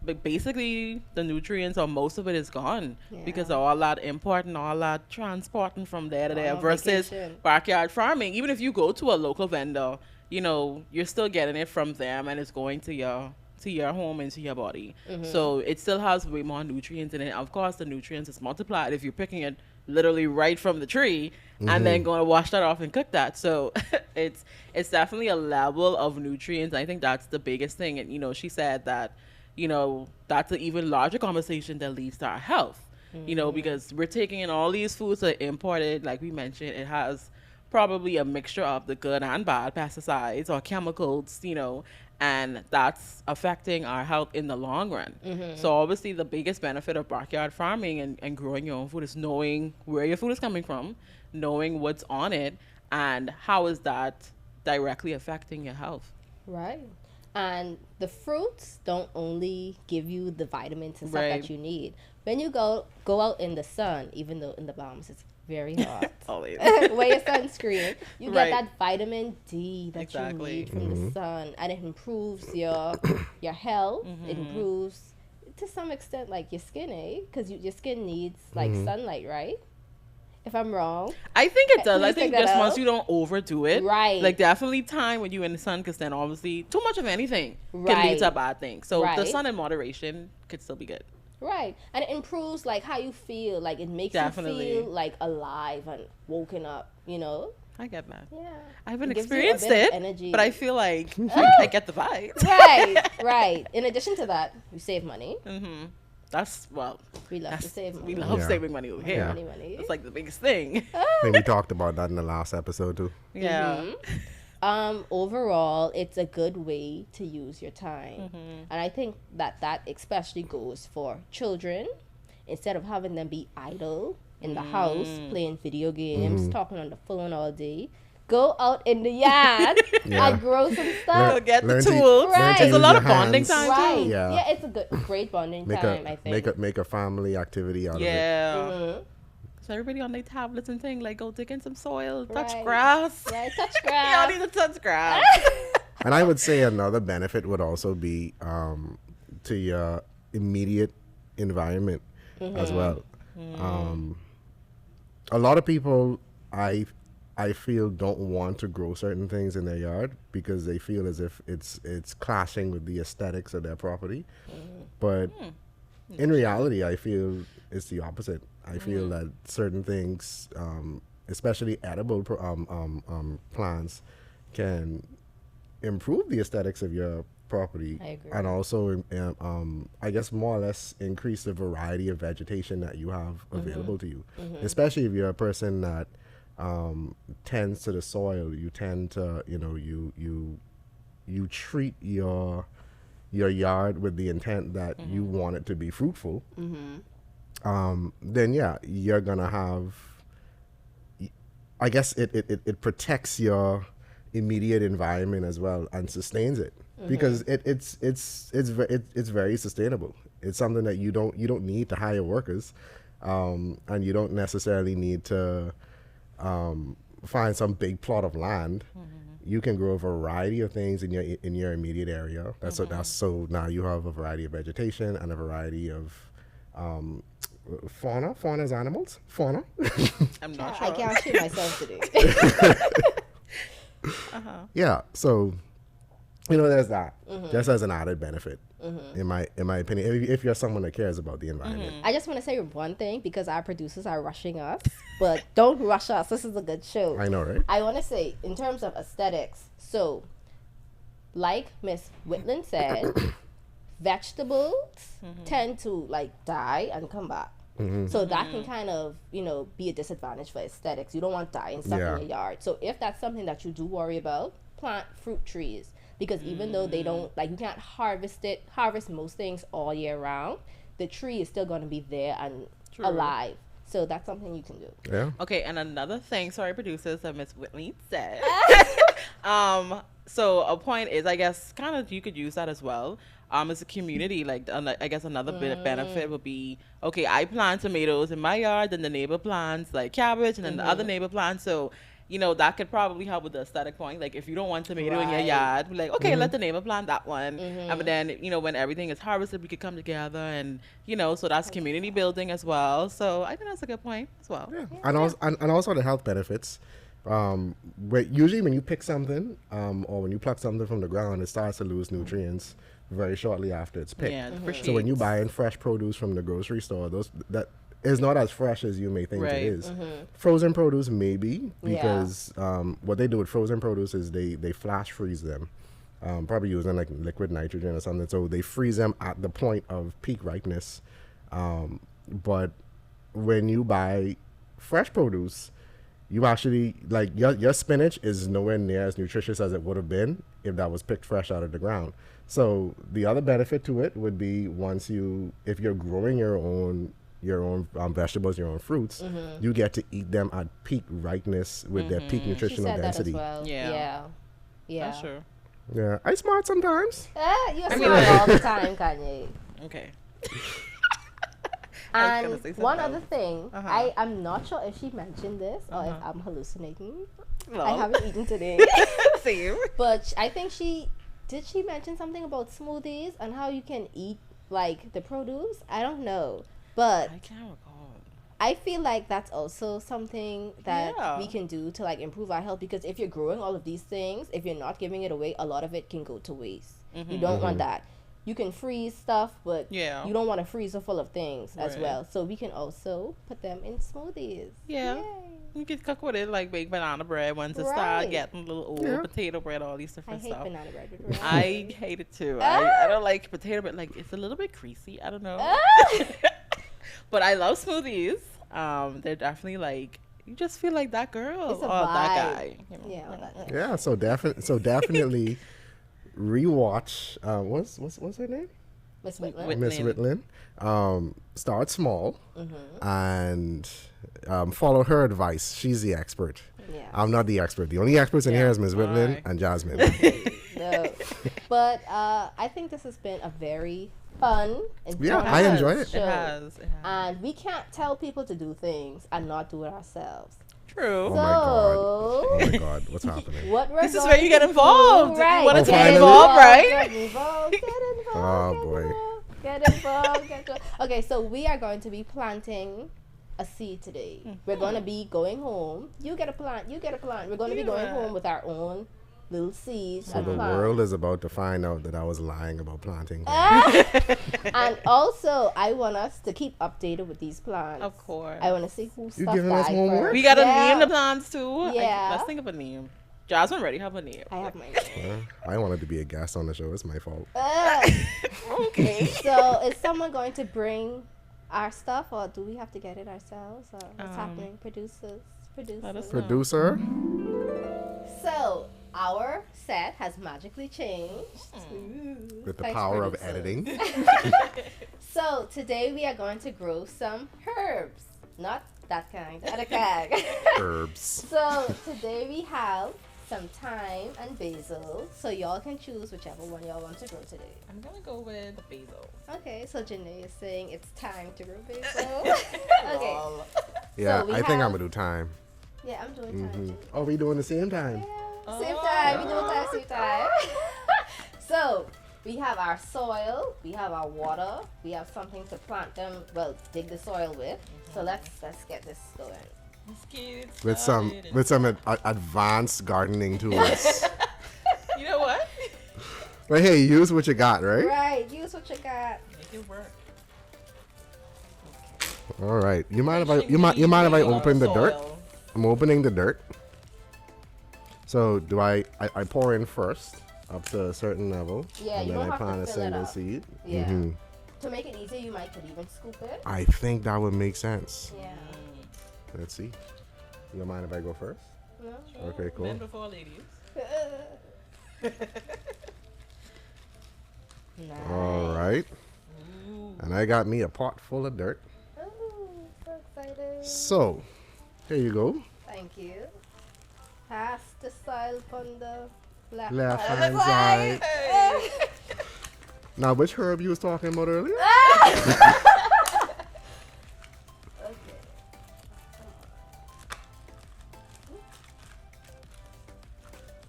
but basically the nutrients or most of it is gone because of all that importing, all that transporting from there to there
on
versus
vacation.
backyard farming. Even if you go to a local vendor, you're still getting it from them and it's going to your home and to your body. So it still has way more nutrients in it. Of course, the nutrients is multiplied if you're picking it literally right from the tree and then going to wash that off and cook that. So it's definitely a level of nutrients. I think that's the biggest thing. And she said that that's an even larger conversation that leads to our health. Because we're taking in all these foods that are imported. Like we mentioned, it has probably a mixture of the good and bad pesticides or chemicals, and that's affecting our health in the long run. So obviously the biggest benefit of backyard farming and growing your own food is knowing where your food is coming from, knowing what's on it, and how is that directly affecting your health.
Right. And the fruits don't only give you the vitamins and stuff
Right.
that you need. When you go out in the sun, even though in the Bahamas it's very hot,
Always.
wear your sunscreen. You get
Right.
that vitamin D that
Exactly.
you need from the sun, and it improves your health. It improves to some extent like your skin, because your skin needs like sunlight, right? If I'm wrong.
I think it does.
Please
I think
take that
just once
out.
you don't overdo it.
Right.
Like definitely time when you're in the sun, because then obviously too much of anything can lead
Right.
to a bad thing. So the
Right.
sun in moderation could still be good.
Right. And it improves like how you feel. Like it makes
Definitely.
you feel like alive and woken up,
I get that.
Yeah.
I haven't
It gives you a
experienced
bit of
it,
energy.
but I feel like I get the vibe.
Right. In addition to that, you save money.
That's
We love to save money.
we love
Yeah.
saving money over here.
Money.
That's like the biggest thing.
I think we talked about that in the last episode too.
Yeah.
Overall, it's a good way to use your time. And I think that especially goes for children. Instead of having them be idle in the house, playing video games, talking on the phone all day, go out in the yard and grow some stuff.
Go get the
learn to-
tools.
Right.
It's a
use
lot
your
of bonding
hands.
time
Right.
too.
Yeah, it's a great bonding time, I think.
Make a family activity out of it.
Yeah. So everybody on their tablets and thing, like go dig in some soil, touch
Right.
grass.
Right, touch
Y'all
grass.
need to touch grass.
And I would say another benefit would also be to your immediate environment as well. A lot of people, I feel, don't want to grow certain things in their yard because they feel as if it's clashing with the aesthetics of their property. But in reality, I feel it's the opposite. I feel that certain things, especially edible plants, can improve the aesthetics of your property.
I agree.
And also, I guess, more or less increase the variety of vegetation that you have available to you. Especially if you're a person that tends to the soil. You tend to, you treat your yard with the intent that you want it to be fruitful. Then yeah, you're gonna have, I guess it protects your immediate environment as well and sustains it because it's very sustainable. It's something that you don't need to hire workers, and you don't necessarily need to find some big plot of land. You can grow a variety of things in your immediate area. So now you have a variety of vegetation and a variety of fauna. Fauna is animals. Fauna.
I'm not
I
sure.
can't shit myself today.
Yeah. So, there's that. Just as an added benefit, in my opinion, if you're someone that cares about the environment.
I just want to say one thing because our producers are rushing us, but don't rush us. This is a good show.
I know, right?
I want to say, in terms of aesthetics, so like Miss Whitlyn said, vegetables tend to die and come back. So that can kind of, be a disadvantage for aesthetics. You don't want dying stuff
Yeah.
in your yard. So if that's something that you do worry about, plant fruit trees. Because even though they don't, you can't harvest most things all year round, the tree is still going to be there and alive. So that's something you can do.
Yeah.
Okay, and another thing, sorry, producers, that Miss Whitley said. So a point is, I guess, kind of you could use that as well. As a community, I guess another benefit would be, okay, I plant tomatoes in my yard, then the neighbor plants cabbage, and then the other neighbor plants. So, that could probably help with the aesthetic point. Like if you don't want tomato in your
Right.
yard, be like, okay, let the neighbor plant that one. But then, when everything is harvested, we could come together and, so that's community building as well. So I think that's a good point as well.
Yeah. And also the health benefits. Usually when you pick something, or when you pluck something from the ground, it starts to lose nutrients very shortly after it's picked.
Yeah,
So when you buy in fresh produce from the grocery store, that is not as fresh as you may think
Right.
it is. Frozen produce maybe, because what they do with frozen produce is they flash freeze them, probably using liquid nitrogen or something. So they freeze them at the point of peak ripeness. But when you buy fresh produce, you actually your spinach is nowhere near as nutritious as it would have been if that was picked fresh out of the ground. So the other benefit to it would be if you're growing your own vegetables, your own fruits, you get to eat them at peak ripeness with their peak
She
nutritional
said that as
density.
well.
Yeah.
Yeah.
That's true.
Yeah, I smart sometimes.
You're smart all the time, Kanye.
Okay. I was
And
gonna say
one
something
other thing, I'm not sure if she mentioned this or if I'm hallucinating. I
Well,
haven't eaten today.
same.
But I think she mention something about smoothies and how you can eat the produce? I don't know. But
I can't recall.
I feel like that's also something that
Yeah.
we can do to improve our health, because if you're growing all of these things, if you're not giving it away, a lot of it can go to waste. You don't want that. You can freeze stuff, but
Yeah.
you don't want to freeze it full of things as
Right.
well. So we can also put them in smoothies.
Yeah.
Yay.
You can cook with it, like bake banana bread once it start
Right.
getting little old
Yeah.
potato bread, all these
I
different
hate
stuff.
banana bread with rice.
I hate it too. I don't like potato bread. It's a little bit greasy. I don't know. But I love smoothies. They're definitely you just feel like that girl
It's a
or that
vibe.
guy.
Yeah.
Yeah, so definitely rewatch. What's her name?
Miss Whitlyn.
Whit-
Miss Whitlyn. Start small
Mm-hmm.
and follow her advice. She's the expert.
Yeah.
I'm not the expert. The only experts in here is Miss Whitlyn
Alright.
and Jasmine.
No. But I think this has been a very fun,
Yeah,
informative
I enjoyed it.
show.
It has.
And we can't tell people to do things and not do it ourselves.
True.
Oh my god.
So,
Oh my god. What's happening?
what we're
This is
going
where you get
to
involved.
do- Right.
You want
Oh,
to get
finally?
involved, right?
Get involved. Get involved.
Oh,
get
boy.
involved, Get involved. Get involved. Okay, so we are going to be planting a seed today. We're going to be going home. You get a plant. You get a plant. We're going to be going
Yeah.
home with our own little seeds
So
and
the
plants.
world is about to find out that I was lying about planting.
And also, I want us to keep updated with these plants.
Of course.
I want to see who stuff
giving us
died
homework?
first.
We got to
Yeah.
name the plants too.
Yeah.
Let's think of a name. Jasmine already have a name.
I have my
I wanted to be a guest on the show. It's my fault.
Okay.
So, is someone going to bring our stuff, or do we have to get it ourselves? Or what's happening? Producers.
Let us know.
Producer.
So, our set has magically changed.
With the
Thanks,
power of
producer.
editing.
So, today we are going to grow some herbs. Not that kind, other kind.
Herbs.
So, today we have some thyme and basil. So, y'all can choose whichever one y'all want to grow today.
I'm going to go with basil.
Okay, so Janae is saying it's time to grow basil. Okay.
Yeah,
we
I think I'm
have-
gonna do time.
Yeah, I'm doing thyme too.
Oh, we doing the same time?
Yeah, same time. We doing time, same time. So we have our soil, we have our water, we have something to plant them. Well, dig the soil with. So let's get this going.
Let's get it
With some advanced gardening tools.
You know what?
But hey, use what you got, right?
Right, use what you got.
Make it work.
All right. You mind if I open the dirt? I'm opening the dirt. So do I pour in first up to a certain level,
Yeah,
and
you
then
don't
I
have to
plant a
fill it
single
up.
seed.
Yeah.
Mhm.
To make it easier, you could even scoop it.
I think that would make sense.
Yeah.
Let's see. You don't mind if I go first?
No?
Okay, cool.
Men before ladies.
Nice.
All right. And I got me a pot full of dirt.
Ooh, so excited.
So, here you go.
Thank you. Pass the soil from the left
Left-hand side. Now, which herb you was talking about earlier?
Okay.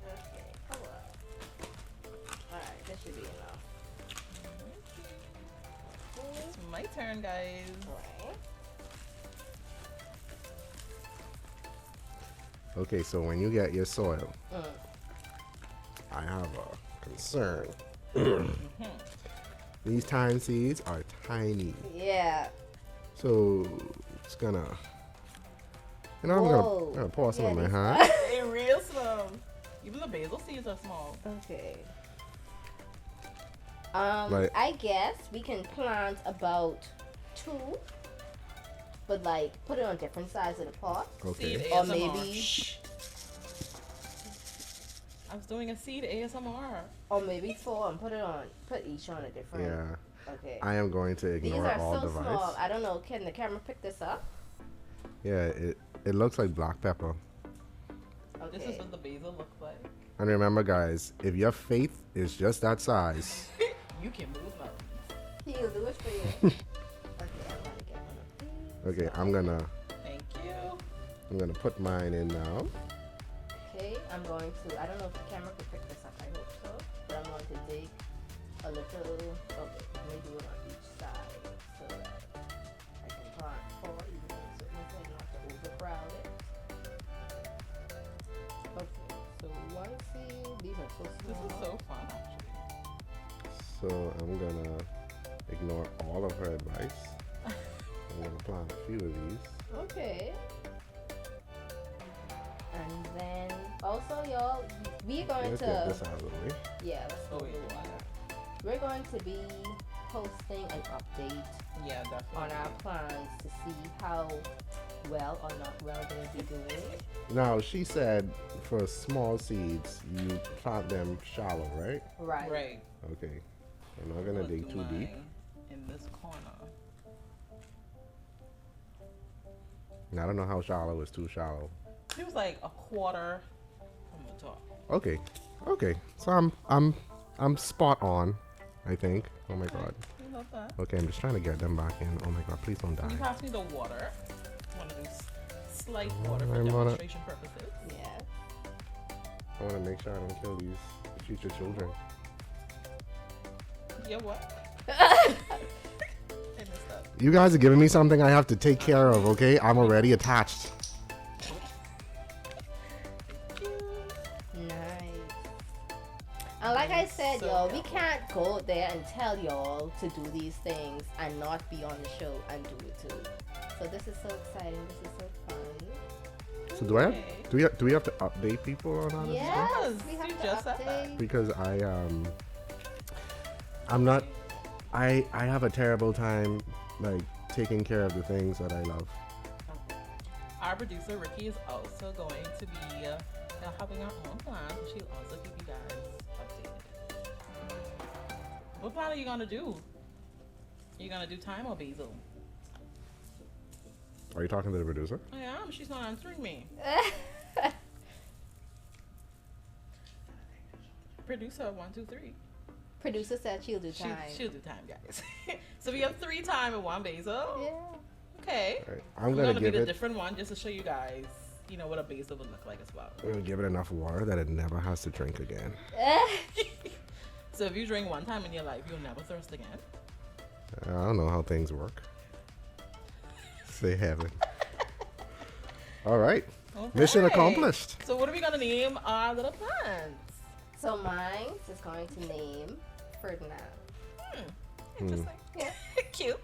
Okay, come on. Alright, this should be enough.
It's my turn, guys.
Alright.
Okay, so when you get your soil,
Mm.
I have a concern. These thyme seeds are tiny.
Yeah.
So it's gonna, I'm
Whoa.
gonna pour some
Yeah,
on my
these
hand.
They're real small. Even the basil seeds are small.
Okay.
Right.
I guess we can plant about 2, but like put it on different sides of the pot.
Okay.
Seed
Or
ASMR.
maybe-
Shh. I was doing a seed ASMR.
Or maybe 4 and put each on a different.
Yeah.
Okay.
I am going to
These
ignore
are
all
so
device.
small. I don't know. Can the camera pick this up?
Yeah, it looks like black pepper.
Okay.
This is what the basil looks like.
And remember, guys, if your faith is just that size,
You can move up.
He'll do it for you. Okay, I'm gonna get one of these.
okay, I'm
Thank you.
gonna put mine in now.
Okay, I'm going to. I don't know if the camera can pick this up. I hope so. But I'm going to dig a little. Okay, let me do it on each side so that I can plant 4 even though it's certain thing not to overcrowd it. Okay, so 1 seed. These are so
This
small.
is so fun, actually.
So I'm gonna ignore all of her advice. I'm gonna plant a few of these.
Okay. And then also, y'all, we're going
Let's
to.
get this out of the way.
Yeah, let's
Oh,
go.
yeah.
We're going to be posting an update
Yeah, definitely.
on our plans to see how well or not well they'll be doing.
Now, she said for small seeds, you plant them shallow, right?
Right.
Right.
Okay. I'm not going to dig too deep.
In this corner.
I don't know how shallow is too shallow.
It was like a quarter from the top.
Okay. Okay. So I'm spot on, I think. Oh my god.
You love that.
Okay, I'm just trying to get them back in. Oh my god, please don't
Can you
die.
pass me the water? I want to do slight water for
I wanna-
demonstration purposes.
Yeah.
I want to make sure I don't kill these future children.
Yeah, what? I messed up.
You guys are giving me something I have to take care of, okay? I'm already attached.
Nice. And like I said,
So
y'all, we
helpful.
can't go there and tell y'all to do these things and not be on the show and do it too. So this is so exciting. This is so fun.
So do I have
Okay.
do we have to update people on all this stuff?
Yes,
Yes,
we have
you
to
just said that.
update.
Because I'm not I have a terrible time like taking care of the things that I love.
Our producer Ricky is also going to be having our own plan, so she'll also keep you guys updated. What plan are you gonna do? You gonna do time or basil?
Are you talking to the producer?
I am. She's not answering me. Producer 1, 2, 3.
Producer said she'll do time.
She'll do time, guys. So we have 3 time and 1 basil.
Yeah.
Okay.
All right.
I'm
I'm
gonna
gonna
be
give
the
it
different one just to show you guys, you know, what a basil would look like as well.
I'm gonna give it enough water that it never has to drink again.
So if you drink one time in your life, you'll never thirst again.
I don't know how things work. Say heaven. All right. Mission
Okay.
accomplished.
So what are we gonna name our little plants?
So mine is going to name Ferdinand.
Interesting.
Yeah.
Cute.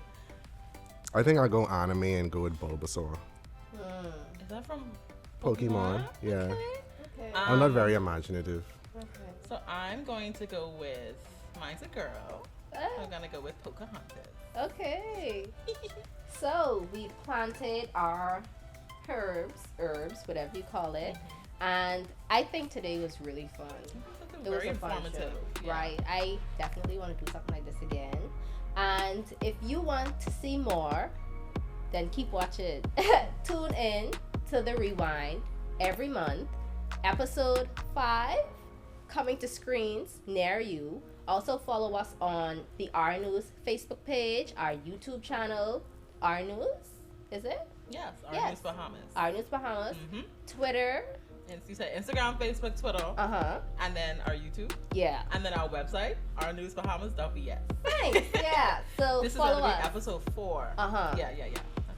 I think I'll go anime and go with Bulbasaur.
Is that from
Pokemon. Yeah.
Okay.
I'm not very imaginative.
Okay.
So I'm going to go with mine's a girl. I'm gonna go with Pocahontas.
Okay. So we planted our herbs, whatever you call it, and I think today was really fun. It was
Very
a fun
informative.
show,
Yeah.
right? I definitely want to do something like this again. And if you want to see more, then keep watching. Tune in to the Rewind every month. Episode 5 coming to screens near you. Also follow us on the Our News Facebook page, our YouTube channel, Our News, is it?
Yes, Our
Yes.
News Bahamas.
Our News Bahamas.
Mhm.
Twitter.
And you said Instagram, Facebook, Twitter, and then our YouTube,
Yeah.
and then our website, ournewsbahamas.bs.
Thanks. Yeah. So
This is
follow
gonna be
us.
episode 4.
Uh-huh.
Yeah.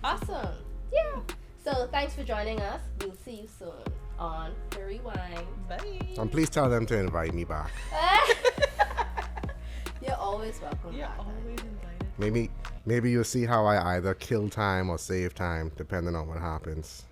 Awesome. Yeah. So thanks for joining us. We'll see you soon on The Rewind.
Bye.
And please tell them to invite me back.
You're always welcome.
You're
back.
always invited.
Maybe you'll see how I either kill time or save time, depending on what happens.